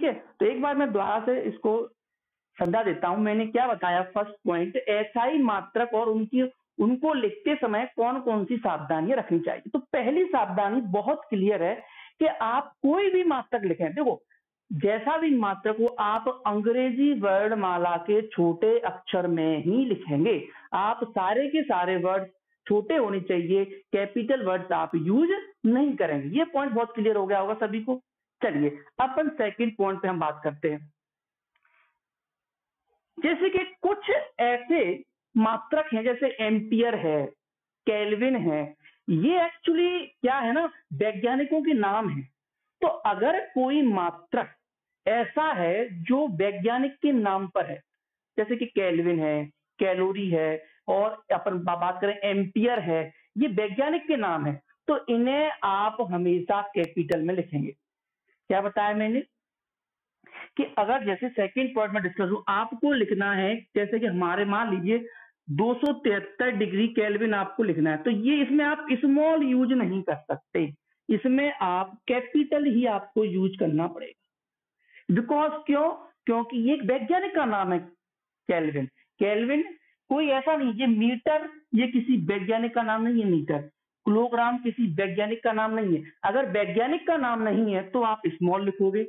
ठीक है, तो एक बार मैं दोबारा से इसको समझा देता हूं। मैंने क्या बताया, फर्स्ट पॉइंट, एसआई मात्रक और उनको लिखते समय कौन कौन सी सावधानियां रखनी चाहिए। तो पहली सावधानी बहुत क्लियर है कि आप कोई भी मात्रक लिखें, देखो जैसा भी मात्रक हो आप अंग्रेजी वर्णमाला के छोटे अक्षर में ही लिखेंगे। आप सारे के सारे वर्ड छोटे होने चाहिए, कैपिटल वर्ड्स आप यूज नहीं करेंगे। ये पॉइंट बहुत क्लियर हो गया होगा सभी को। चलिए अपन सेकंड पॉइंट पे हम बात करते हैं। जैसे कि कुछ ऐसे मात्रक हैं जैसे एम्पियर है, केल्विन है, ये एक्चुअली क्या है ना, वैज्ञानिकों के नाम है। तो अगर कोई मात्रक ऐसा है जो वैज्ञानिक के नाम पर है, जैसे कि केल्विन है, कैलोरी है, और अपन बात करें एम्पियर है, ये वैज्ञानिक के नाम है, तो इन्हें आप हमेशा कैपिटल में लिखेंगे। क्या बताया मैंने कि अगर जैसे सेकंड पॉइंट में डिस्कस हो, आपको लिखना है जैसे कि हमारे मान लीजिए 273 डिग्री केल्विन आपको लिखना है, तो ये इसमें आप स्मॉल यूज नहीं कर सकते, इसमें आप कैपिटल ही आपको यूज करना पड़ेगा। बिकॉज क्यों, क्योंकि ये एक वैज्ञानिक का नाम है केल्विन। केल्विन कोई ऐसा नहीं, ये मीटर ये किसी वैज्ञानिक का नाम नहीं है, मीटर किलोग्राम किसी वैज्ञानिक का नाम नहीं है। अगर वैज्ञानिक का नाम नहीं है तो आप स्मॉल लिखोगे,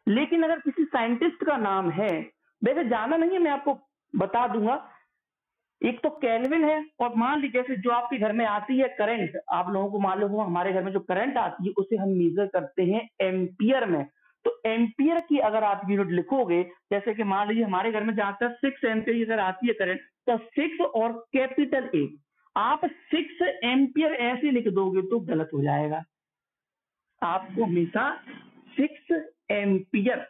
लेकिन अगर किसी साइंटिस्ट का नाम है, वैसे जाना नहीं है, मैं आपको बता दूंगा। एक तो केल्विन है, और मान लीजिए जैसे जो आपके घर में आती है करंट, आप लोगों को मालूम हो हमारे घर में जो करंट आती है उसे हम मेजर करते हैं एम्पियर में। तो एम्पियर की अगर आप यूनिट लिखोगे, जैसे कि मान लीजिए हमारे घर में जाता है 6 एम्पियर अगर आती है करंट, तो 6 और कैपिटल ए, आप 6 एम्पियर ऐसे लिख दोगे तो गलत हो जाएगा। आपको हमेशा 6 एम्पियर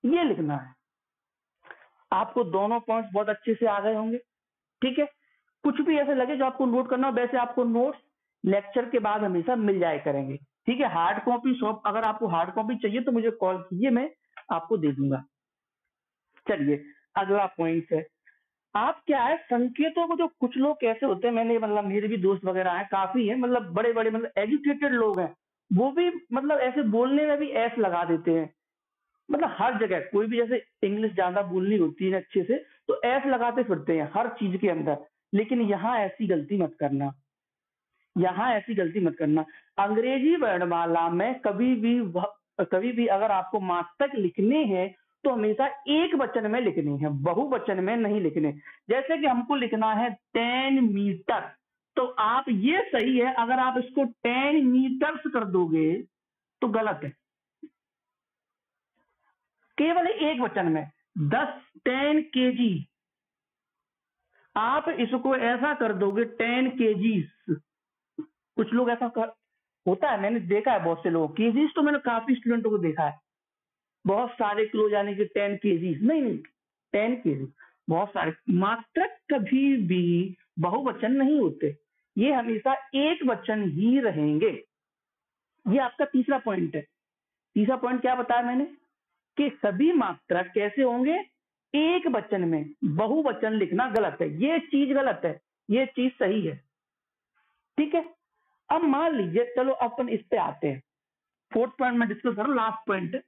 ये लिखना है। आपको दोनों पॉइंट्स बहुत अच्छे से आ गए होंगे, ठीक है। कुछ भी ऐसे लगे जो आपको नोट करना हो, वैसे आपको नोट्स लेक्चर के बाद हमेशा मिल जाए करेंगे, ठीक है। हार्ड कॉपी शॉप, अगर आपको हार्ड कॉपी चाहिए तो मुझे कॉल कीजिए, मैं आपको दे दूंगा। चलिए अगला पॉइंट है, आप क्या है संकेतों को, जो कुछ लोग कैसे होते हैं, मैंने मतलब मेरे भी दोस्त वगैरह हैं, काफी है, मतलब बड़े बड़े मतलब एजुकेटेड लोग हैं, वो भी मतलब ऐसे बोलने में भी एस लगा देते हैं। मतलब हर जगह कोई भी जैसे इंग्लिश ज्यादा बोलनी होती है अच्छे से तो एस लगाते फिरते हैं हर चीज के अंदर, लेकिन यहाँ ऐसी गलती मत करना, यहाँ ऐसी गलती मत करना। अंग्रेजी वर्णमाला में कभी भी अगर आपको मात्रक लिखने हैं तो हमेशा एक वचन में लिखने हैं, बहुवचन में नहीं लिखने। जैसे कि हमको लिखना है 10 मीटर, तो आप ये सही है, अगर आप इसको 10 मीटर्स कर दोगे तो गलत है। केवल एक वचन में 10 केजी, आप इसको ऐसा कर दोगे 10 केजीज। कुछ लोग ऐसा होता है, मैंने देखा है बहुत से लोग, केजीज तो मैंने काफी स्टूडेंटों को देखा है, बहुत सारे किलो यानी कि 10 केजीज नहीं 10 केजी, बहुत सारे। मात्रक कभी भी बहुवचन नहीं होते, ये हमेशा एक वचन ही रहेंगे। ये आपका तीसरा पॉइंट है। तीसरा पॉइंट क्या बताया मैंने कि सभी मात्रक कैसे होंगे, एक वचन में, बहुवचन लिखना गलत है, ये चीज गलत है, ये चीज सही है, ठीक है। अब मान लीजिए, चलो अपन इस पे आते हैं, फोर्थ पॉइंट में डिस्कस करो, लास्ट पॉइंट।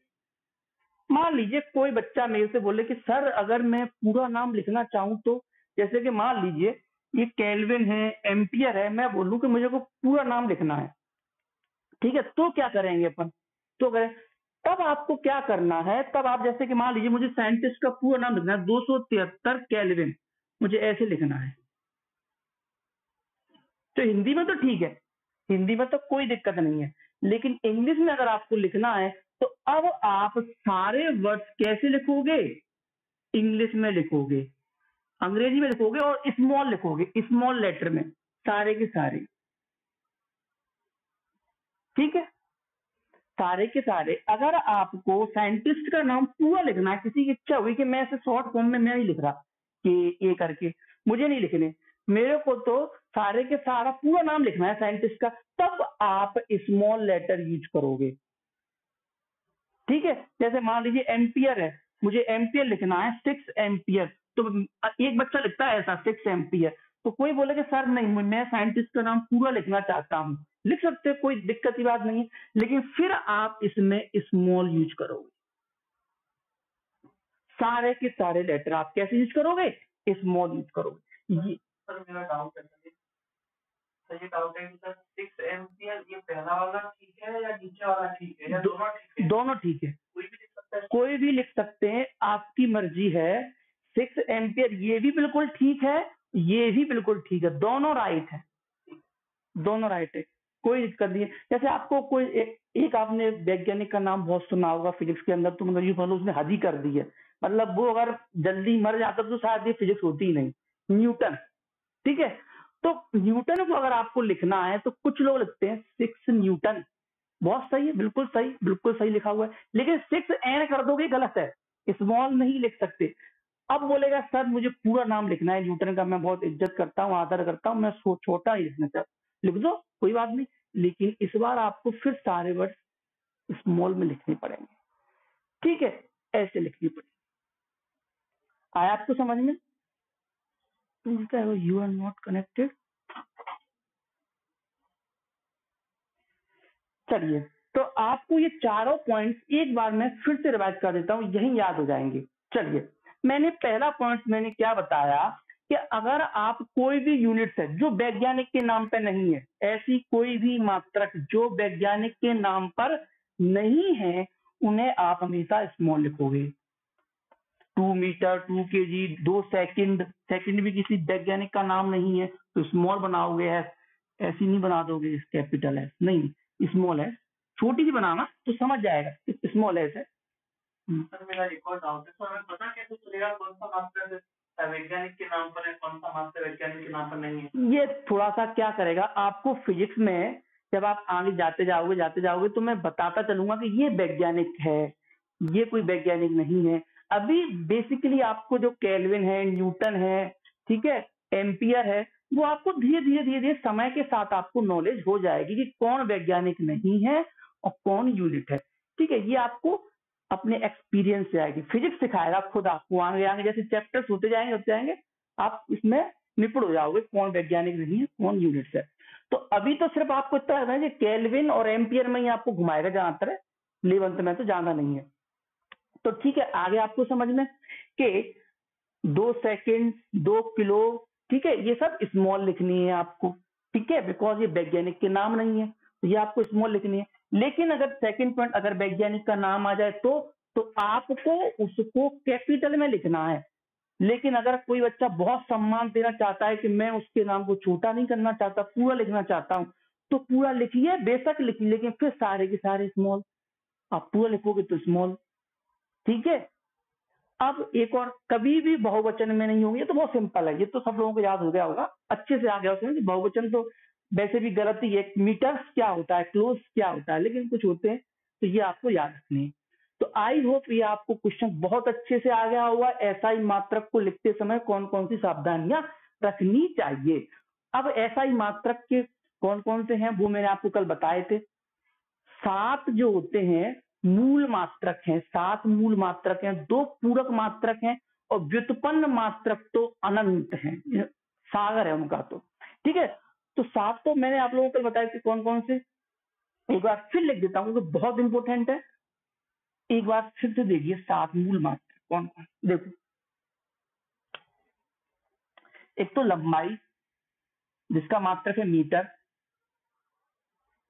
मान लीजिए कोई बच्चा मेरे से बोले कि सर अगर मैं पूरा नाम लिखना चाहूं तो, जैसे कि मान लीजिए ये केल्विन है, एम्पियर है, मैं बोलूं कि मुझे को पूरा नाम लिखना है, ठीक है, तो क्या करेंगे अपन, तो करें, तब आपको क्या करना है, तब आप जैसे कि मान लीजिए मुझे साइंटिस्ट का पूरा नाम लिखना है 273 केल्विन, मुझे ऐसे लिखना है, तो हिंदी में तो ठीक है, हिंदी में तो कोई दिक्कत नहीं है, लेकिन इंग्लिश में अगर आपको लिखना है तो अब आप सारे वर्ड्स कैसे लिखोगे, इंग्लिश में लिखोगे, अंग्रेजी में लिखोगे और स्मॉल लिखोगे, स्मॉल लेटर में सारे के सारे, ठीक है, सारे के सारे। अगर आपको साइंटिस्ट का नाम पूरा लिखना है, किसी की इच्छा हुई कि मैं इसे शॉर्ट फॉर्म में मैं नहीं लिख रहा कि ये करके, मुझे नहीं लिखने, मेरे को तो सारे के सारा पूरा नाम लिखना है साइंटिस्ट का, तब आप स्मॉल लेटर यूज करोगे, ठीक है। जैसे मान लीजिए एम्पियर है, मुझे एम्पियर लिखना है 6 एम्पियर, तो एक बच्चा लिखता है ऐसा 6 एम्पियर, तो कोई बोलेगा सर नहीं मैं साइंटिस्ट का नाम पूरा लिखना चाहता हूँ, लिख सकते हैं, कोई दिक्कत की बात नहीं है, लेकिन फिर आप इसमें स्मॉल यूज करोगे। सारे के सारे लेटर आप कैसे यूज करोगे? स्मॉल यूज करोगे। ये सर मेरा डाउट है सर, ये डाउट है कि सर 6 एम्पियर ये पहला वाला ठीक है या नीचे वाला ठीक है या दोनों ठीक है? दोनों ठीक है, कोई भी लिख सकता है? कोई भी लिख सकते हैं, आपकी मर्जी है। 6 एम्पियर ये भी बिल्कुल ठीक है, ये भी बिल्कुल ठीक है, दोनों राइट है, दोनों राइट है, कोई दिक्कत नहीं है। जैसे आपको कोई एक आपने वैज्ञानिक का नाम बहुत सुना होगा फिजिक्स के अंदर, तो मतलब ये मतलब उसने हद ही कर दी है, मतलब वो अगर जल्दी मर जाता तो शायद ये फिजिक्स होती ही नहीं, न्यूटन। ठीक है, तो न्यूटन को अगर आपको लिखना है तो कुछ लोग लिखते हैं 6 न्यूटन, बहुत सही है, बिल्कुल सही लिखा हुआ है, लेकिन 6 एन कर दोगे गलत है, स्मॉल नहीं लिख सकते। अब बोलेगा सर मुझे पूरा नाम लिखना है न्यूटन का, मैं बहुत इज्जत करता हूँ, आदर करता हूँ, मैं छोटा ही लिखना चाहता, लिख दो, कोई बात नहीं, लेकिन इस बार आपको फिर सारे वर्ड स्मॉल में लिखने पड़ेंगे। ठीक है, ऐसे लिखनी पड़ेगी। आया आपको समझ में? You are not connected. चलिए, तो आपको ये चारों पॉइंट्स एक बार मैं फिर से रिवाइज कर देता हूँ, यही याद हो जाएंगे। चलिए, मैंने पहला पॉइंट मैंने क्या बताया कि अगर आप कोई भी यूनिट है जो वैज्ञानिक के नाम पर नहीं है, ऐसी कोई भी मात्रक जो वैज्ञानिक के नाम पर नहीं है, उन्हें आप हमेशा स्मॉल लिखोगे। 2 मीटर, 2 केजी, 2 सेकंड, सेकंड भी किसी वैज्ञानिक का नाम नहीं है तो स्मॉल बनाओगे, ऐसी नहीं बना दोगे कैपिटल है, नहीं, स्मॉल है, छोटी सी बनाना तो समझ जाएगा स्मॉल है। सर मेरा एक और डाउट है, सर हमें पता कैसे चलेगा कौन सा मास्टर वैज्ञानिक के नाम पर है, कौन सा मास्टर वैज्ञानिक के नाम पर नहीं है? ये थोड़ा सा क्या करेगा आपको फिजिक्स में, जब आप आगे जाते जाओगे तो मैं बताता चलूंगा कि ये वैज्ञानिक है, ये कोई वैज्ञानिक नहीं है। अभी बेसिकली आपको जो केल्विन है, न्यूटन है, ठीक है, एम्पियर है, वो आपको धीरे धीरे समय के साथ आपको नॉलेज हो जाएगी कि कौन वैज्ञानिक नहीं है और कौन यूनिट है। ठीक है, ये आपको अपने एक्सपीरियंस से आएगी, फिजिक्स सिखाएगा खुद आपको, आगे आगे जैसे चैप्टर्स होते जाएंगे आप इसमें निपुण हो जाओगे, कौन वैज्ञानिक नहीं है, कौन यूनिट्स है। तो अभी तो सिर्फ आपको इतना है कि केल्विन और एम्पियर में ही आपको घुमाएगा जहां तक, लेवंथ में तो ज्यादा नहीं है। तो ठीक है, आगे आपको समझ में कि 2 सेकंड, 2 किलो, ठीक है, ये सब स्मॉल लिखनी है आपको, ठीक है, बिकॉज ये वैज्ञानिक के नाम नहीं है, तो ये आपको स्मॉल लिखनी है। लेकिन अगर सेकंड पॉइंट, अगर वैज्ञानिक का नाम आ जाए तो आपको उसको कैपिटल में लिखना है। लेकिन अगर कोई बच्चा बहुत सम्मान देना चाहता है कि मैं उसके नाम को छोटा नहीं करना चाहता, पूरा लिखना चाहता हूं, तो पूरा लिखिए, बेशक लिखिए, लेकिन फिर सारे के सारे स्मॉल। आप पूरा लिखोगे तो स्मॉल, ठीक है। अब एक और, कभी भी बहुवचन में नहीं होंगे, तो बहुत सिंपल है, ये तो सब लोगों को याद हो गया होगा, अच्छे से आ गया उसमें कि बहुवचन तो वैसे भी गलती है, मीटर्स क्या होता है, क्लोज क्या होता है, लेकिन कुछ होते हैं, तो ये आपको याद रखनी है। तो आई होप ये आपको क्वेश्चन बहुत अच्छे से आ गया होगा, ऐसा ही मात्रक को लिखते समय कौन कौन सी सावधानियां रखनी चाहिए। अब ऐसा ही मात्रक के कौन कौन से हैं वो मैंने आपको कल बताए थे। 7 जो होते हैं मूल मात्रक हैं, 7 मूल मात्रक हैं, 2 पूरक मात्रक हैं और व्युत्पन्न मात्रक तो अनंत हैं, सागर है उनका। तो ठीक है, तो 7 तो मैंने आप लोगों को बताया कि कौन कौन से, एक बार फिर लिख देता हूँ, बहुत इंपॉर्टेंट है, एक बार फिर से देखिए 7 मूल मात्रक कौन कौन। देखो, एक तो लंबाई जिसका मात्रक है मीटर,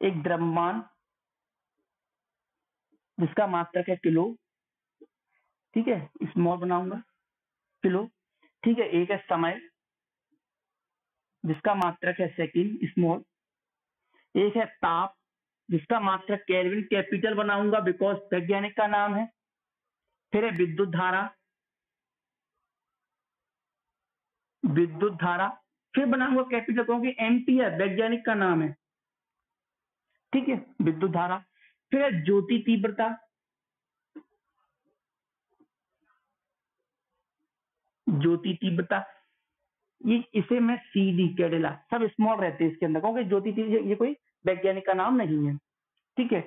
एक द्रव्यमान जिसका मात्रक है किलो, ठीक है, स्मॉल बनाऊंगा किलो, ठीक है, एक है समय जिसका मात्रक है सेकंड, स्मॉल, एक है ताप जिसका मात्रक केल्विन, कैपिटल बनाऊंगा बिकॉज वैज्ञानिक का नाम है, फिर है विद्युत धारा, फिर बनाऊंगा कैपिटल क्योंकि एम्पियर वैज्ञानिक का नाम है, ठीक है, विद्युत धारा, फिर है ज्योति तीव्रता, ये इसे मैं CD कैडेला, सब स्मॉल रहते हैं इसके अंदर क्योंकि ज्योति तीव्रता ये कोई वैज्ञानिक का नाम नहीं है, ठीक है।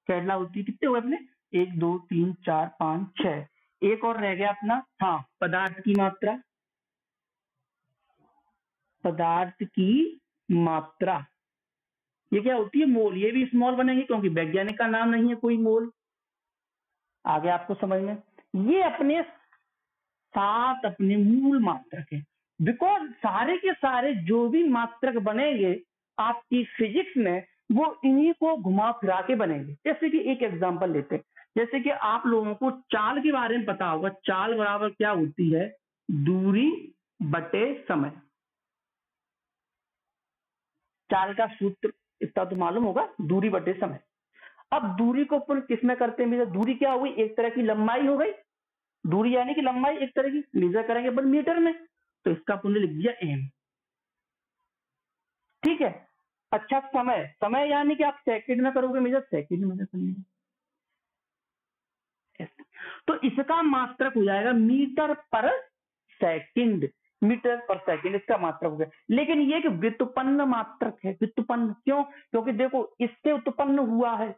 कैडेला होती, कितने हुए अपने, 1 2 3 4 5 6, एक और रह गया अपना, हाँ, पदार्थ की मात्रा, पदार्थ की मात्रा, ये क्या होती है? मोल। ये भी स्मॉल बनेंगे क्योंकि वैज्ञानिक का नाम नहीं है कोई मोल। आगे आपको समझ में, ये अपने सात अपने मूल मात्रक है। बिकॉज सारे के सारे जो भी मात्रक बनेंगे आपकी फिजिक्स में, वो इन्हीं को घुमा फिरा के बनेंगे। जैसे कि एक एग्जांपल लेते हैं, जैसे कि आप लोगों को चाल के बारे में पता होगा। चाल बराबर क्या होती है? दूरी बटे समय। चाल का सूत्र इतना तो मालूम होगा, दूरी बटे समय। अब दूरी को अपन किसमें करते हैं? दूरी क्या हो गई? एक तरह की लंबाई हो गई। दूरी यानी कि लंबाई एक तरह की, मेजर करेंगे अपन मीटर में, तो इसका अपन ने लिख दिया एम। ठीक है। अच्छा, समय, समय यानी कि आप सेकंड में करोगे मेजर, सेकंड में कर लेंगे। तो इसका मात्रक हो जाएगा मीटर पर सेकंड। मीटर पर सेकंड इसका मात्रक हो गया। लेकिन ये कि व्युत्पन्न मात्रक है। व्युत्पन्न क्यों? क्योंकि देखो इससे उत्पन्न हुआ है,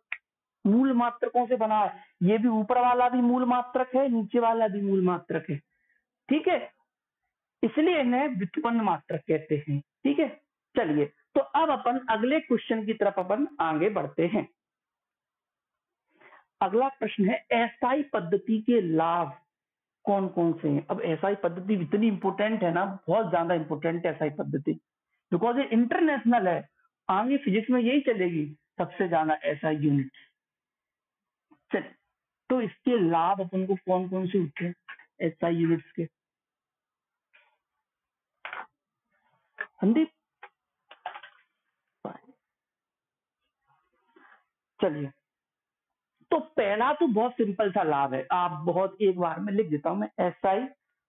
मूल मात्रकों से बना है। ये भी ऊपर वाला भी मूल मात्रक है, नीचे वाला भी मूल मात्रक है। ठीक है, इसलिए इन्हें व्युत्पन्न मात्रक कहते हैं। ठीक है, चलिए तो अब अपन अगले क्वेश्चन की तरफ अपन आगे बढ़ते हैं। अगला प्रश्न है, एसआई पद्धति के लाभ कौन कौन से हैं? अब एसआई पद्धति इतनी इंपोर्टेंट है ना, बहुत ज्यादा इंपोर्टेंट है एसआई पद्धति, बिकॉज ये इंटरनेशनल है। आगे फिजिक्स में यही चलेगी, सबसे ज्यादा एसआई यूनिट। चल, तो इसके लाभ अपन को कौन कौन से होते हैं एसआई यूनिट्स के? संदीप, चलिए, तो पहला तो बहुत सिंपल सा लाभ है, आप बहुत एक बार में लिख देता हूं मैं, एसआई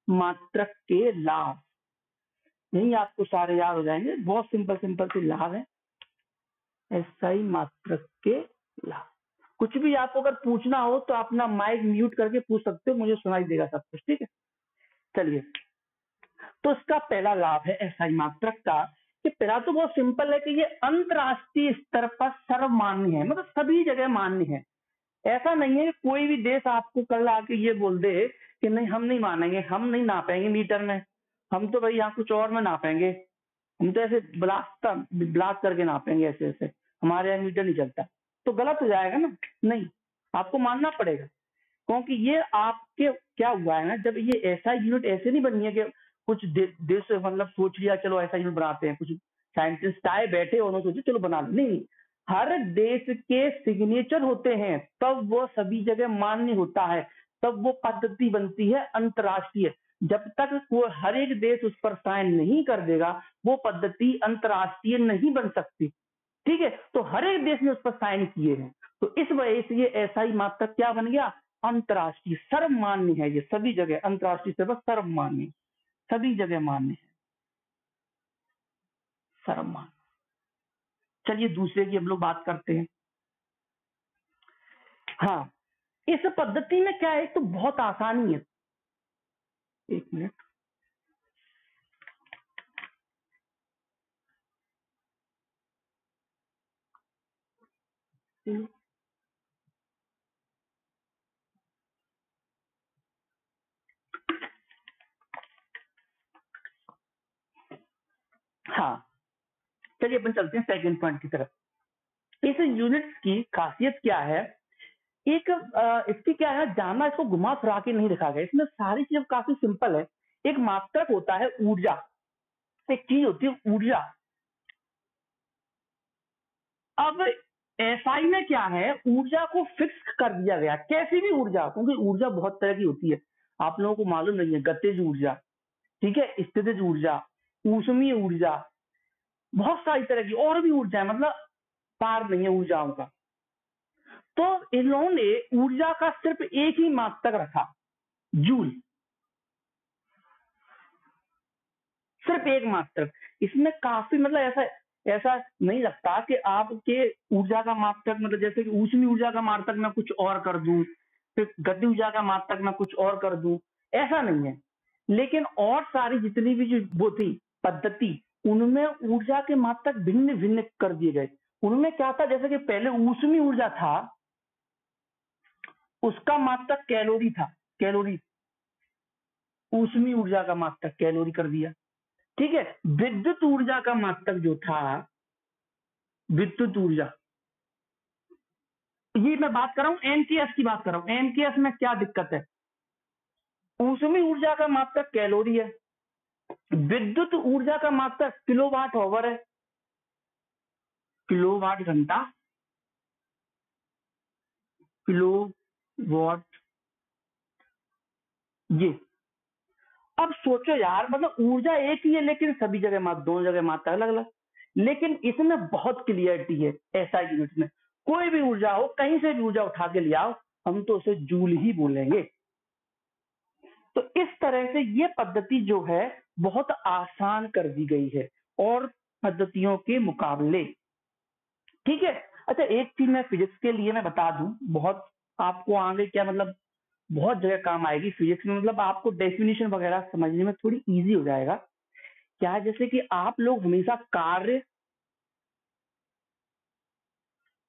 मात्रक के लाभ। नहीं, आपको सारे याद हो जाएंगे, बहुत सिंपल सिंपल से लाभ है एसआई मात्रक के लाभ। कुछ भी आपको अगर पूछना हो तो अपना माइक म्यूट करके पूछ सकते हो, मुझे सुनाई देगा सब कुछ। ठीक है, चलिए, तो इसका पहला लाभ है एसआई मात्रक का, कि पहला तो बहुत सिंपल है कि ये अंतरराष्ट्रीय स्तर पर सर्वमान्य है, मतलब सभी जगह मान्य है। ऐसा नहीं है कि कोई भी देश आपको कल आके ये बोल दे कि नहीं हम नहीं मानेंगे, हम नहीं नापेंगे मीटर में, हम तो भाई यहाँ कुछ और में नापेंगे, हम तो ऐसे ब्लास्ट करके नापेंगे, ऐसे ऐसे हमारे यहाँ मीटर नहीं चलता, तो गलत हो जाएगा ना। नहीं, आपको मानना पड़ेगा, क्योंकि ये आपके क्या हुआ है ना, जब ये ऐसा यूनिट ऐसे नहीं बनी है कि कुछ देश मतलब सोच लिया चलो ऐसा यूनिट बनाते हैं, कुछ साइंटिस्ट आए बैठे उन्होंने सोचे चलो बना लो, नहीं। हर देश के सिग्नेचर होते हैं, तब वो सभी जगह मान्य होता है, तब वो पद्धति बनती है अंतरराष्ट्रीय। जब तक वो हर एक देश उस पर साइन नहीं कर देगा, वो पद्धति अंतरराष्ट्रीय नहीं बन सकती। ठीक है, तो हर एक देश ने उस पर साइन किए हैं, तो इस वजह से ये एसआई मात्रक क्या बन गया? अंतरराष्ट्रीय, सर्वमान्य है। ये सभी जगह अंतरराष्ट्रीय स्तर पर सर्वमान्य, सभी जगह मान्य है, सर्वमान्य। चलिए दूसरे की हम लोग बात करते हैं। हाँ, इस पद्धति में क्या है, तो बहुत आसानी है। एक मिनट, हाँ, चलिए अपन चलते हैं सेकंड पॉइंट की तरफ। इस यूनिट्स की खासियत क्या है? एक इसकी क्या है, जाना इसको घुमा फिरा के नहीं लिखा गया, इसमें सारी चीज काफी सिंपल है। एक मात्रक होता है ऊर्जा, एक चीज होती है ऊर्जा। अब एसआई में क्या है, ऊर्जा को फिक्स कर दिया गया, कैसी भी ऊर्जा, क्योंकि ऊर्जा बहुत तरह की होती है, आप लोगों को मालूम नहीं है। गतिज ऊर्जा, ठीक है, स्थितिज ऊर्जा, ऊष्मीय ऊर्जा, बहुत सारी तरह की और भी ऊर्जा है, मतलब पार नहीं है ऊर्जाओं का। तो इन्होंने ऊर्जा का सिर्फ एक ही मात्रक रखा, जूल, सिर्फ एक मात्रक। इसमें काफी मतलब ऐसा ऐसा नहीं लगता कि आपके ऊर्जा का मात्रक, मतलब जैसे कि ऊष्मीय ऊर्जा का मात्रक मैं कुछ और कर दूं, फिर गति ऊर्जा का मात्रक मैं कुछ और कर दूं, ऐसा नहीं है। लेकिन और सारी जितनी भी जो वो थी पद्धति, उनमें ऊर्जा के मात्रक भिन्न भिन्न कर दिए गए। उनमें क्या था, जैसे कि पहले ऊष्मीय ऊर्जा था, उसका मात्रक कैलोरी था, कैलोरी, ऊष्मीय ऊर्जा का मात्रक कैलोरी कर दिया। ठीक है। विद्युत ऊर्जा का मात्रक जो था, विद्युत ऊर्जा, ये मैं बात कर रहा हूं एमकेएस की बात कर रहा हूं। एमकेएस में क्या दिक्कत है, ऊष्मी ऊर्जा का मात्रक कैलोरी है, विद्युत ऊर्जा का मात्रक किलोवाट आवर है, किलोवाट घंटा, किलोवाट। ये अब सोचो यार, मतलब ऊर्जा एक ही है लेकिन सभी जगह दोनों जगह मात्रा अलग अलग। लेकिन इसमें बहुत क्लियरिटी है एसआई यूनिट में। कोई भी ऊर्जा हो, कहीं से भी ऊर्जा उठा के ले आओ, हम तो उसे जूल ही बोलेंगे। तो इस तरह से ये पद्धति जो है बहुत आसान कर दी गई है और पद्धतियों के मुकाबले। ठीक है। अच्छा, एक चीज मैं फिजिक्स के लिए मैं बता दूं, बहुत आपको आगे क्या मतलब बहुत जगह काम आएगी फिजिक्स में, मतलब आपको डेफिनेशन वगैरह समझने में थोड़ी इजी हो जाएगा। क्या, जैसे कि आप लोग हमेशा कार्य,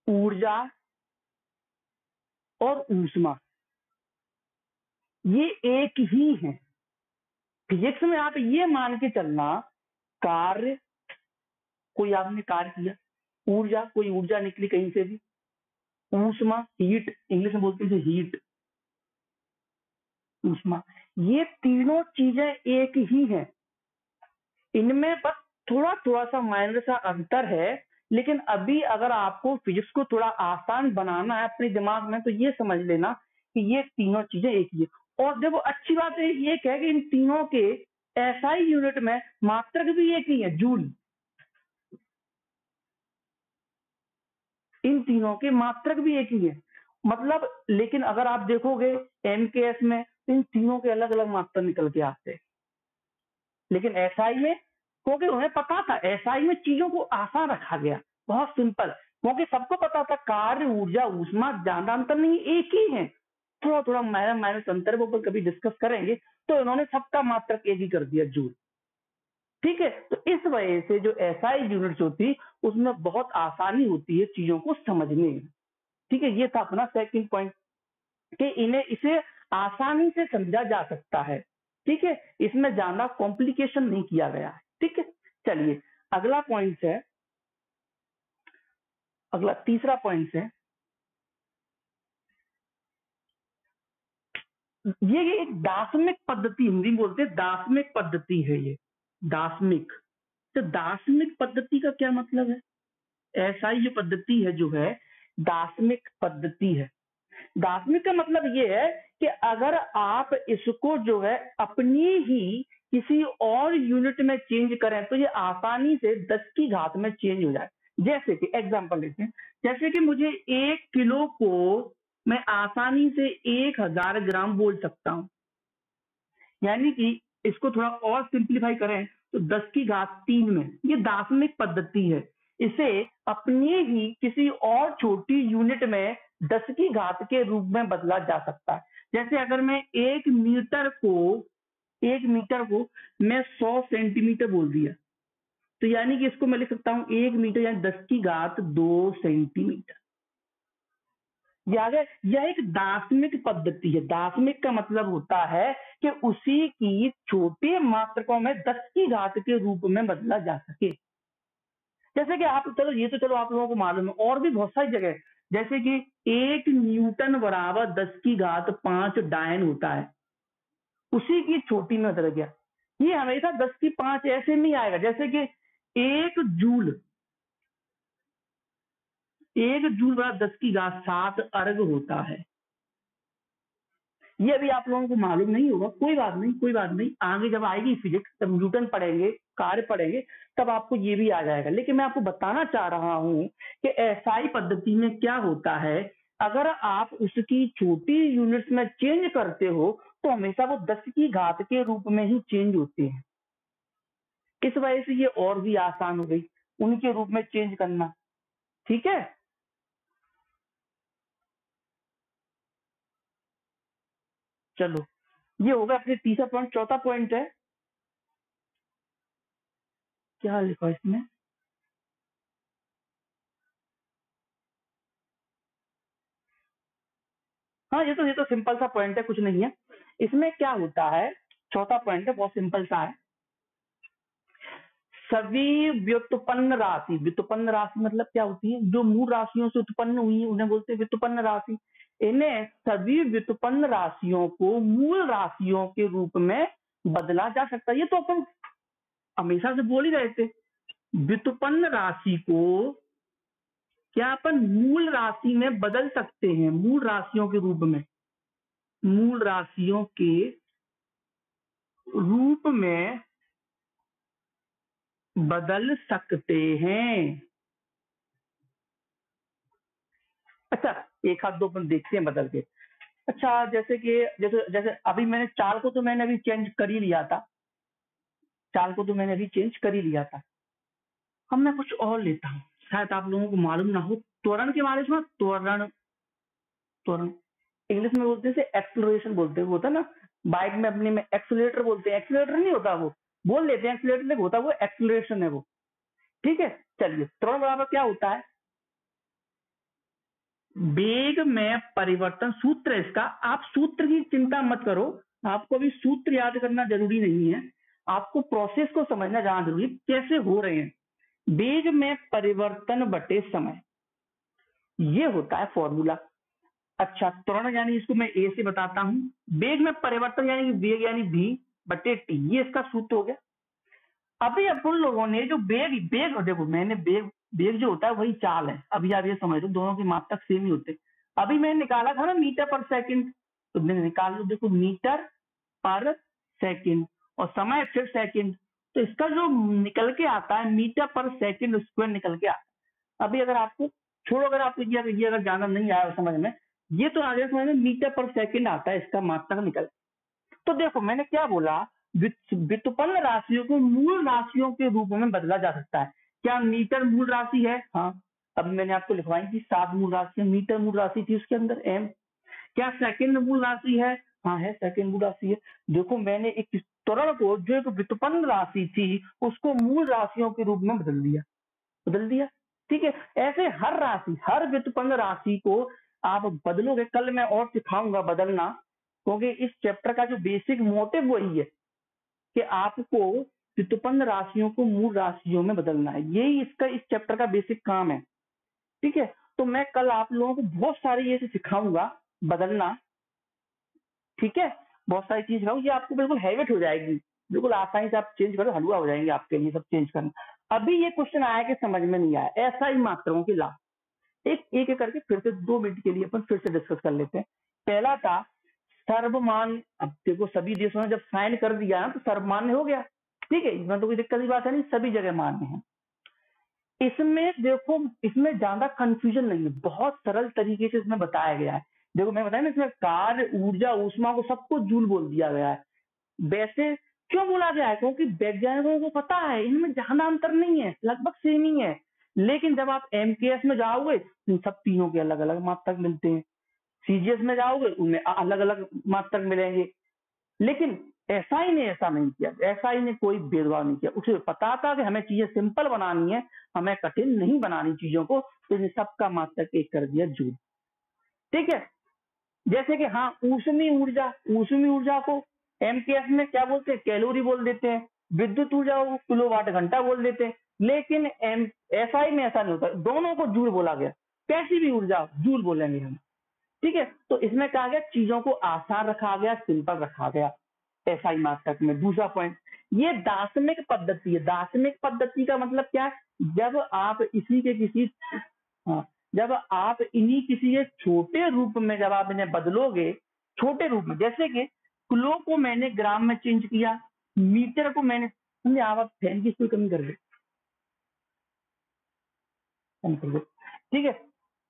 ऊर्जा और ऊष्मा ये एक ही है। फिजिक्स में आप ये मान के चलना, कार्य, कोई आपने कार्य किया, ऊर्जा, कोई ऊर्जा निकली कहीं से भी, ऊष्मा, हीट, इंग्लिश में बोलते हैं हीट, ऊष्मा, ये तीनों चीजें एक ही हैं। इनमें बस थोड़ा थोड़ा सा माइनर सा अंतर है। लेकिन अभी अगर आपको फिजिक्स को थोड़ा आसान बनाना है अपने दिमाग में, तो ये समझ लेना कि ये तीनों चीजें एक ही है। और देखो अच्छी बात है ये है कि इन तीनों के एसआई यूनिट में मात्रक भी एक ही है, जूल। इन तीनों के मात्रक भी एक ही है, मतलब। लेकिन अगर आप देखोगे एमकेएस में, इन तीनों के अलग अलग मात्रक निकल के आते हैं। लेकिन एसआई में, क्योंकि उन्हें पता था, एसआई में चीजों को आसान रखा गया, बहुत सिंपल, क्योंकि सबको पता था कार्य, ऊर्जा, ऊष्मा ज्यादा अंतर नहीं, एक ही है। थोड़ा थोड़ा माइनर माइनर अंतर वो कभी डिस्कस करेंगे। तो इन्होंने सबका मात्रक एक ही कर दिया, जूल। ठीक है। तो इस वजह से जो एसआई यूनिट्स होती, उसमें बहुत आसानी होती है चीजों को समझने में। ठीक है। ये था अपना सेकंड पॉइंट कि इन्हें इसे आसानी से समझा जा सकता है। ठीक है। इसमें ज्यादा कॉम्प्लिकेशन नहीं किया गया है। ठीक है। चलिए, अगला पॉइंट है, अगला तीसरा पॉइंट है, ये एक दार्शनिक पद्धति, हिंदी में बोलते हैं दार्शनिक पद्धति है ये, दार्शनिक। तो दार्शनिक पद्धति का क्या मतलब है? ऐसा ही जो पद्धति है जो है दार्शनिक पद्धति है। दार्शनिक का मतलब ये है कि अगर आप इसको जो है अपनी ही किसी और यूनिट में चेंज करें तो ये आसानी से 10 की घात में चेंज हो जाए। जैसे कि एग्जांपल लेते हैं, जैसे कि मुझे 1 किलो को मैं आसानी से 1000 ग्राम बोल सकता हूं, यानी कि इसको थोड़ा और सिंप्लीफाई करें तो 10 की घात 3 में। ये दार्शनिक पद्धति है। इसे अपनी ही किसी और छोटी यूनिट में 10 की घात के रूप में बदला जा सकता है। जैसे अगर मैं 1 मीटर को मैं 100 सेंटीमीटर बोल दिया, तो यानी कि इसको मैं लिख सकता हूं 1 मीटर यानी 10 की घात 2 सेंटीमीटर। यह एक दार्शनिक पद्धति है। दार्शनिक का मतलब होता है कि उसी की छोटे मात्रकों में 10 की घात के रूप में बदला जा सके। जैसे कि आप चलो, ये तो चलो आप लोगों को मालूम है, और भी बहुत सारी जगह, जैसे कि 1 न्यूटन बराबर 10 की घात 5 डायन होता है, उसी की छोटी में बदल गया। ये हमेशा 10 की 5 ऐसे नहीं आएगा। जैसे कि 1 जूल बराबर 10 की घात 7 अर्ग होता है। ये अभी आप लोगों को मालूम नहीं होगा, कोई बात नहीं, कोई बात नहीं, आगे जब आएगी फिजिक्स, जब न्यूटन पढ़ेंगे, कार्य पढ़ेंगे, तब आपको ये भी आ जाएगा। लेकिन मैं आपको बताना चाह रहा हूं कि एसआई पद्धति में क्या होता है, अगर आप उसकी छोटी यूनिट्स में चेंज करते हो तो हमेशा वो 10 की घात के रूप में ही चेंज होते हैं। इस वजह से ये और भी आसान हो गई उनके रूप में चेंज करना। ठीक है। चलो, ये होगा अपने तीसरा पॉइंट। चौथा पॉइंट है, क्या लिखा है इसमें, हाँ, ये तो सिंपल सा पॉइंट है, कुछ नहीं है। इसमें क्या होता है, चौथा पॉइंट है, बहुत सिंपल सा है सभी व्युत्पन्न राशि, व्युत्पन्न राशि मतलब क्या होती है, जो मूल राशियों से उत्पन्न हुई है उन्हें बोलते हैं व्युत्पन्न राशि। इन्हें सभी व्युत्पन्न राशियों को मूल राशियों के रूप में बदला जा सकता है। ये तो अपन हमेशा से बोल ही रहे थे। व्युत्पन्न राशि को क्या अपन मूल राशि में बदल सकते हैं, मूल राशियों के रूप में, मूल राशियों के रूप में बदल सकते हैं। अच्छा, एक हाथ दो अपन देखते हैं बदल के। अच्छा, जैसे कि जैसे जैसे अभी मैंने चाल को तो मैंने अभी चेंज कर ही लिया था, चाल को तो मैंने अभी चेंज कर ही लिया था। अब मैं कुछ और लेता हूँ, शायद आप लोगों को मालूम ना हो। त्वरण के बारे में, त्वरण, त्वरण इंग्लिश में बोलते हैं एक्सलरेशन बोलते हैं, वो होता है ना बाइक में अपने में एक्सलेटर बोलते हैं, एक्सलेटर नहीं होता वो, बोल देते हैं एक्सलेटर नहीं होता, वो एक्सलरेशन है वो। ठीक है, चलिए त्वरण बराबर क्या होता है, वेग में परिवर्तन। सूत्र है इसका, आप सूत्र की चिंता मत करो, आपको अभी सूत्र याद करना जरूरी नहीं है, आपको प्रोसेस को समझना जाना जरूरी है, कैसे हो रहे हैं। वेग में परिवर्तन बटे समय, ये होता है फॉर्मूला। अच्छा, त्वरण यानी इसको मैं ए से बताता हूं, वेग में परिवर्तन यानी वेग यानी v बटे टी, ये इसका सूत्र हो गया। अभी अपन लोगों ने जो वेग वेग देखो, मैंने वेग वेग जो होता है वही चाल है, अभी आप ये समझ लो दोनों की मात्रक सेम ही होते। अभी मैंने निकाला था ना मीटर पर सेकंड, तो निकाल लो, देखो मीटर पर सेकंड और समय फिर सेकंड, तो इसका जो निकल के आता है मीटर पर सेकंड स्क्वायर निकल के आता है। अभी अगर आपको छोड़ो, अगर आपको ये अगर जाना नहीं आया समझ में, ये तो आगे समझ में मीटर पर सेकंड आता है, इसका मात्रक निकल। तो देखो मैंने क्या बोला, व्युत्पन्न राशियों को मूल राशियों के रूप में बदला जा सकता है। क्या मीटर मूल राशि है? हाँ, अभी मैंने आपको लिखवाई थी 7 मूल राशि, मीटर मूल राशि थी उसके अंदर एम। क्या सेकंड मूल राशि है? हाँ है, सेकंड मूल राशि है। देखो मैंने एक त्वरण को जो एक व्युत्पन्न राशि थी उसको मूल राशियों के रूप में बदल दिया, बदल दिया। ठीक है, ऐसे हर राशि, हर व्युत्पन्न राशि को आप बदलोगे। कल मैं और सिखाऊंगा बदलना, क्योंकि इस चैप्टर का जो बेसिक मोटिव वही है कि आपको व्युत्पन्न राशियों को मूल राशियों में बदलना है, यही इसका इस चैप्टर का बेसिक काम है। ठीक है, तो मैं कल आप लोगों को बहुत सारी ये सिखाऊंगा बदलना। ठीक है, बहुत सारी चीज सिखाऊंगा, ये आपको बिल्कुल हैबिट हो जाएगी, बिल्कुल आसानी से आप चेंज करो, हलवा हो जाएंगे आपके लिए सब चेंज करना। अभी ये क्वेश्चन आया कि समझ में नहीं आया, ऐसा ही मात्राओं की लाभ, एक एक करके फिर से 2 मिनट के लिए अपन फिर से डिस्कस कर लेते हैं। पहला था सर्वमान। अब देखो सभी देशों ने जब साइन कर दिया ना तो सर्वमान्य हो गया। ठीक है, इसमें तो कोई दिक्कत की बात है नहीं, सभी जगह मान्य है। इसमें देखो, इसमें ज्यादा कंफ्यूजन नहीं है, बहुत सरल तरीके से इसमें बताया गया है। देखो मैं बताया ना, इसमें कार्य, ऊर्जा, ऊष्मा को सबको जूल बोल दिया गया है। वैसे क्यों बोला गया है? क्योंकि वैज्ञानिकों को पता है इनमें ज्यादा अंतर नहीं है, लगभग सेम ही है। लेकिन जब आप एमकेएस में जाओगे इन सब तीनों के अलग अलग मात्रक मिलते हैं, सीजीएस में जाओगे उनमें अलग अलग मात्रक मिलेंगे। लेकिन एसआई ने ऐसा नहीं किया, एसआई ने कोई भेदभाव नहीं किया, उसे पता था कि हमें चीजें सिंपल बनानी है, हमें कठिन नहीं बनानी चीजों को, तो इन सबका मात्रक एक कर दिया जूल। ठीक है, जैसे कि हाँ ऊष्मी ऊर्जा, ऊष्मी ऊर्जा को एमकेएस में क्या बोलते हैं? कैलोरी बोल देते हैं। विद्युत ऊर्जा को किलोवाट घंटा बोल देते हैं। लेकिन एसआई में ऐसा नहीं होता, दोनों को जूल बोला गया, कैसी भी ऊर्जा जूल बोलेंगे हम। ठीक है, तो इसमें कहा गया चीजों को आसान रखा गया, सिंपल रखा गया एसआई मात्रक में। दूसरा पॉइंट, ये दार्शनिक पद्धति है। दार्शनिक पद्धति का मतलब क्या है? जब आप इसी के किसी, हाँ, जब आप इन्हीं किसी के छोटे रूप में जब आप इन्हें बदलोगे, छोटे रूप में, जैसे कि किलो को मैंने ग्राम में चेंज किया, मीटर को मैंने, समझे आप फैन की स्पीड कमी कर दे, कम कर दे। ठीक है,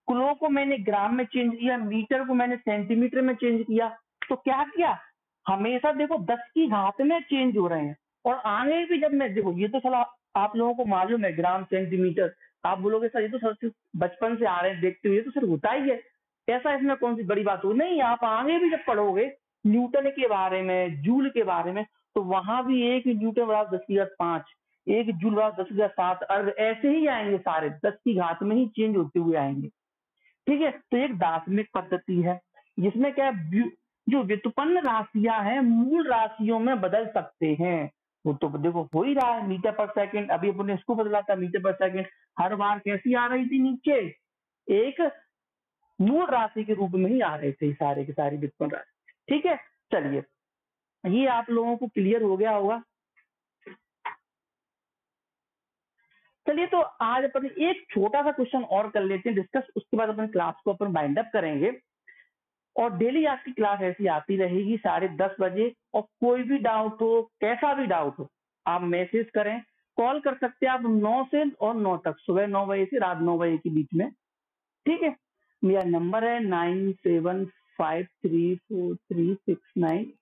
किलो को मैंने ग्राम में चेंज किया, मीटर को मैंने सेंटीमीटर में चेंज किया। तो क्या किया, हमेशा देखो 10 की घात में चेंज हो रहे हैं। और आगे भी जब मैं देखो, ये तो साला आप लोगों को मालूम है ग्राम सेंटीमीटर, आप बोलोगे सर ये तो सर बचपन से आ रहे हैं देखते हुए, तो सर होता ही है, ऐसा इसमें कौन सी बड़ी बात हो? नहीं, आप आगे भी जब पढ़ोगे न्यूटन के बारे में, जूल के बारे में, तो वहां भी एक न्यूटन बराबर 10⁵, एक जूल बराबर 10⁵, अर्ध ऐसे ही आएंगे सारे, 10 की घात में ही चेंज होते हुए आएंगे। ठीक है, तो एक दार्शनिक पद्धति है जिसमें क्या है, जो व्युत्पन्न राशियां हैं मूल राशियों में बदल सकते हैं। वो तो देखो हो ही रहा है मीटर पर सेकंड। अभी अपन ने इसको बदला था मीटर पर सेकंड। हर बार कैसी आ रही थी नीचे, एक मूल राशि के रूप में ही आ रहे थे सारे के सारे व्युत्पन्न राशि। ठीक है, चलिए ये आप लोगों को क्लियर हो गया होगा। चलिए तो आज अपन एक छोटा सा क्वेश्चन और कर लेते हैं डिस्कस, उसके बाद अपन क्लास को अपन बाइंड अप करेंगे। और डेली आपकी क्लास ऐसी आती रहेगी 10:30 बजे। और कोई भी डाउट हो, कैसा भी डाउट हो, आप मैसेज करें, कॉल कर सकते हैं आप 9 से और 9 तक, सुबह 9 बजे से रात 9 बजे के बीच में। ठीक है, मेरा नंबर है 97534369।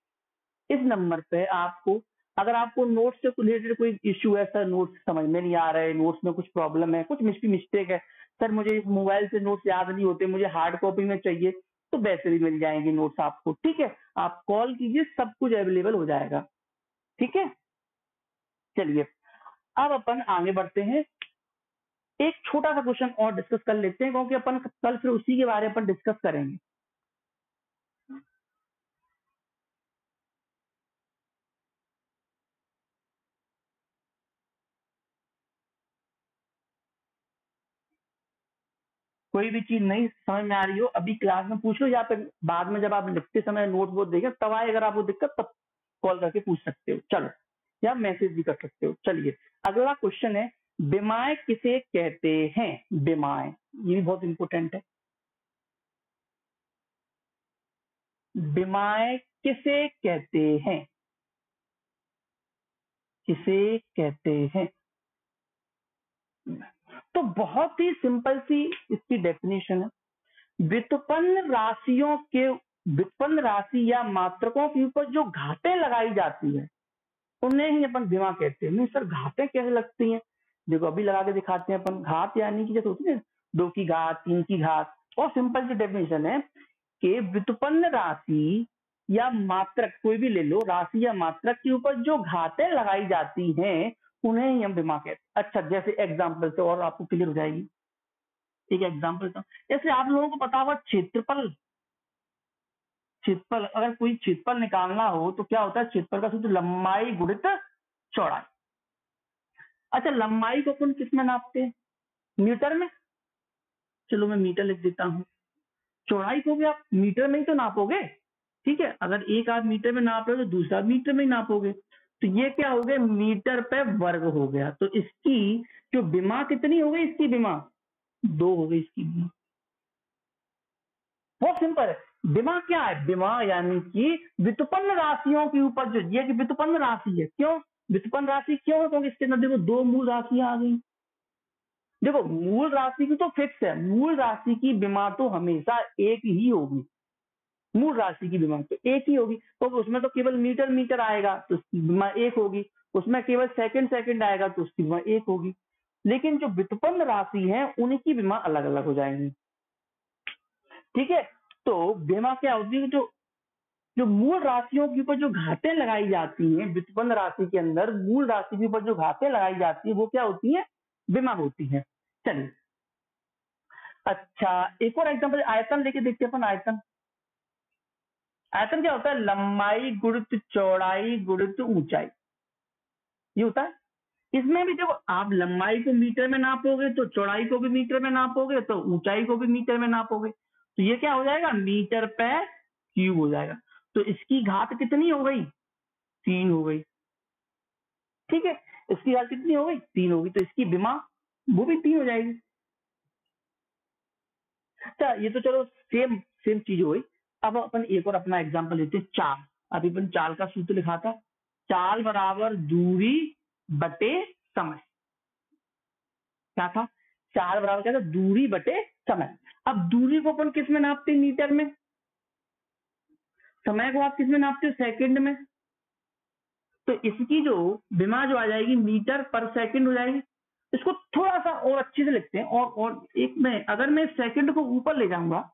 इस नंबर पे आपको, अगर आपको नोट्स से रिलेटेड कोई इश्यू है, सर नोट्स समझ में नहीं आ रहे, नोट्स में कुछ प्रॉब्लम है, कुछ मिस्टेक है, सर मुझे मोबाइल से नोट्स याद नहीं होते, मुझे हार्ड कॉपी में चाहिए, तो वैसे भी मिल जाएंगे नोट्स आपको। ठीक है, आप कॉल कीजिए, सब कुछ अवेलेबल हो जाएगा। ठीक है, चलिए अब अपन आगे बढ़ते हैं। एक छोटा सा क्वेश्चन और डिस्कस कर लेते हैं, क्योंकि अपन कल फिर उसी के बारे में अपन डिस्कस करेंगे। कोई भी चीज नहीं समझ में आ रही हो, अभी क्लास में पूछ लो, या फिर बाद में जब आप लिखते समय नोट बोर्ड देखें तब आए, अगर आपको दिक्कत तब कॉल करके पूछ सकते हो। चलो, या मैसेज भी कर सकते हो। चलिए अगला क्वेश्चन है, बीमाएं किसे कहते हैं? बीमाएं, ये भी बहुत इंपॉर्टेंट है। बीमाएं किसे कहते हैं? किसे कहते हैं? तो बहुत ही सिंपल सी इसकी डेफिनेशन है, व्युत्पन्न राशियों के, व्युत्पन्न राशि या मात्रकों के ऊपर जो घातें लगाई जाती है उन्हें ही अपन बीमा कहते हैं। नहीं सर घातें कैसे लगती हैं? देखो अभी लगा के दिखाते हैं अपन। घात यानी कि जैसे होती है 2 की घात, 3 की घात। और सिंपल सी डेफिनेशन है कि व्युत्पन्न राशि या मात्रक, कोई भी ले लो, राशि या मात्रक के ऊपर जो घातें लगाई जाती हैं उन्हें ही हम बीमा कहते हैं। अच्छा, जैसे एग्जाम्पल से और आपको क्लियर हो जाएगी। एक एग्जाम्पल देता हूँ, जैसे आप लोगों को पता होगा क्षेत्रफल। क्षेत्रफल, अगर कोई क्षेत्रफल निकालना हो तो क्या होता है? क्षेत्रफल का सूत्र लंबाई गुणित चौड़ाई। अच्छा, लंबाई को अपन किस में नापते हैं? मीटर में। चलो मैं मीटर लिख देता हूँ। चौड़ाई को भी आप मीटर में ही तो नापोगे। ठीक है, अगर एक आध मीटर में नाप रहे हो तो दूसरा मीटर में ही नापोगे। तो ये क्या हो गया? मीटर पे वर्ग हो गया। तो इसकी जो बीमा कितनी हो गई? इसकी बीमा 2 हो गई। इसकी बीमा बहुत सिंपल है। बीमा क्या है? बीमा यानी कि व्युत्पन्न राशियों के ऊपर जो, ये कि व्युत्पन्न राशि है। क्यों व्युत्पन्न राशि क्यों है? क्योंकि इसके अंदर देखो 2 मूल राशियां आ गई। देखो मूल राशि की तो फिक्स है, मूल राशि की बीमा तो हमेशा एक ही होगी। मूल राशि की बीमा तो एक ही होगी। तो उसमें तो केवल मीटर मीटर आएगा तो उसकी बीमा एक होगी, उसमें केवल सेकंड सेकंड आएगा तो उसकी बीमा एक होगी। लेकिन जो व्युत्पन्न राशि है उनकी बीमा अलग अलग हो जाएंगी। ठीक है, तो बीमा क्या होती है? जो जो मूल राशियों के ऊपर जो घातें लगाई जाती हैं, व्युत्पन्न राशि के अंदर मूल राशि के ऊपर जो घातें लगाई जाती है वो क्या होती है? बीमा होती है। चलिए, अच्छा एक और एग्जांपल, आयतन लेके देखते हैं अपन। आयतन, आयतन क्या होता है? लंबाई गुणित चौड़ाई गुणित ऊंचाई, ये होता है। इसमें भी देखो, आप लंबाई को मीटर में नापोगे तो चौड़ाई को भी मीटर में नापोगे तो ऊंचाई को भी मीटर में नापोगे, तो ये क्या हो जाएगा? मीटर पे क्यूब हो जाएगा। तो इसकी घात कितनी हो गई? 3 हो गई। ठीक है, इसकी घात कितनी हो गई? 3 हो गई। तो इसकी बीमा वो भी 3 हो जाएगी। अच्छा, ये तो चलो सेम सेम चीज हो गई। अब अपन एक और अपना एग्जांपल लेते हैं, चाल। अभी अपन चाल का सूत्र लिखा था, चाल बराबर दूरी बटे समय। क्या था? चाल बराबर क्या था? दूरी बटे समय। अब दूरी को अपन किस में नापते हैं? मीटर में। समय को आप किस में नापते हो? सेकंड में। तो इसकी जो बीमा जो आ जाएगी मीटर पर सेकंड हो जाएगी। इसको थोड़ा सा और अच्छे से लिखते हैं। और एक में, अगर मैं सेकंड को ऊपर ले जाऊंगा,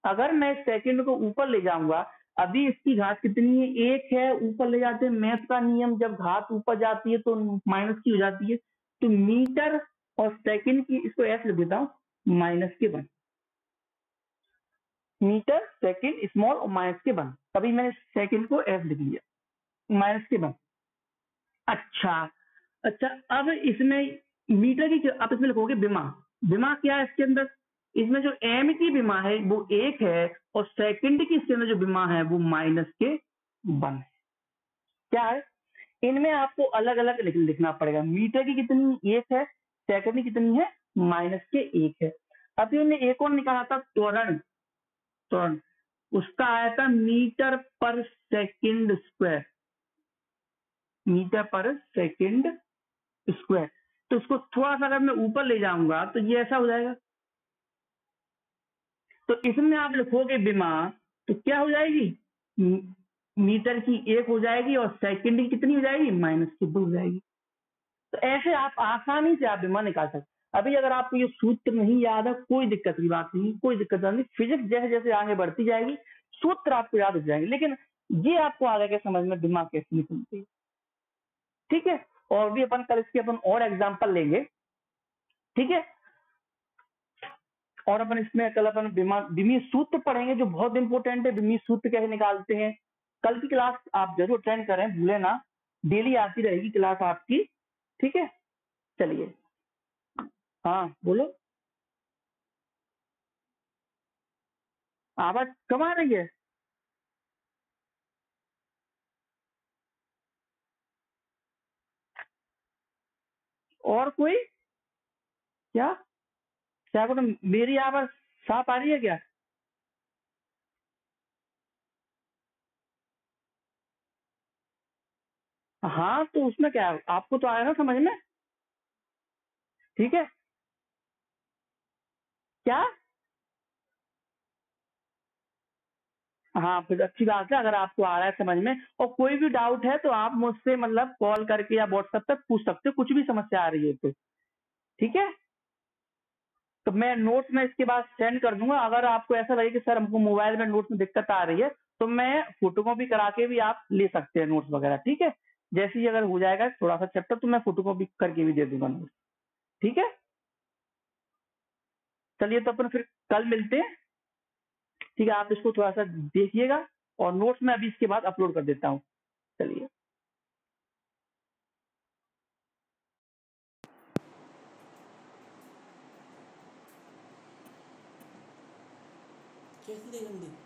अगर मैं सेकंड को ऊपर ले जाऊंगा, अभी इसकी घात कितनी है? 1 है। ऊपर ले जाते हैं, मैथ का नियम, जब घात ऊपर जाती है तो माइनस की हो जाती है। तो मीटर और सेकंड की, इसको ऐसे लिख देता हूँ, -1। मीटर सेकंड स्मॉल और -1। कभी मैंने सेकंड को एस लिख लिया, -1। अच्छा अच्छा, अब इसमें मीटर की आप इसमें लिखोगे विमा। विमा क्या है इसके अंदर? इसमें जो एम की विमा है वो 1 है और सेकंड की इसके अंदर जो विमा है वो -1 है। क्या है? इनमें आपको अलग अलग लिखना पड़ेगा। मीटर की कितनी 1 है, सेकंड की कितनी है -1 है। अभी हमने एक और निकाला था त्वरण। त्वरण उसका आया था मीटर पर सेकंड स्क्वायर। मीटर पर सेकंड स्क्वायर। तो उसको थोड़ा सा अगर मैं ऊपर ले जाऊंगा तो ये ऐसा हो जाएगा। तो इसमें आप लिखोगे विमा तो क्या हो जाएगी? मीटर की 1 हो जाएगी और सेकंड की कितनी हो जाएगी -2 हो जाएगी। तो ऐसे आप आसानी से आप विमा निकाल सकते। अभी अगर आपको ये सूत्र नहीं याद है कोई दिक्कत की बात नहीं, कोई दिक्कत नहीं। फिजिक्स जैसे जैसे आगे बढ़ती जाएगी सूत्र आपको याद हो जाएंगे, लेकिन ये आपको आगे के समझ में दिमाग कैसे निकलती है। ठीक है, और भी अपन कल इसके अपन और एग्जाम्पल लेंगे। ठीक है, और अपन इसमें कल अपन विमी सूत्र पढ़ेंगे जो बहुत इंपॉर्टेंट है। विमी सूत्र कैसे निकालते हैं, कल की क्लास आप जरूर अटेंड करें, भूले ना। डेली आती रहेगी क्लास आपकी। ठीक है, चलिए। हाँ बोलो, आवाज कम आ रही है? और कोई? क्या क्या बोलो, मेरी आवाज साफ आ रही है क्या? हाँ तो उसमें क्या है, आपको तो आया ना समझ में। ठीक है, क्या? हाँ फिर अच्छी बात है, अगर आपको आ रहा है समझ में और कोई भी डाउट है तो आप मुझसे मतलब कॉल करके या व्हाट्सएप तक पूछ सकते हो, कुछ भी समस्या आ रही है तो। ठीक है, तो मैं नोट्स में इसके बाद सेंड कर दूंगा। अगर आपको ऐसा लगे कि सर हमको मोबाइल में नोट्स में दिक्कत आ रही है तो मैं फोटोकॉपी करा के भी आप ले सकते हैं नोट्स वगैरह। ठीक है, जैसे ही अगर हो जाएगा थोड़ा सा चैप्टर तो मैं फोटोकॉपी करके भी दे दूंगा नोट्स। ठीक है, चलिए तो अपन फिर कल मिलते हैं। ठीक है, आप इसको थोड़ा सा देखिएगा और नोट्स में अभी इसके बाद अपलोड कर देता हूँ। चलिए। कैसे देखेंगे?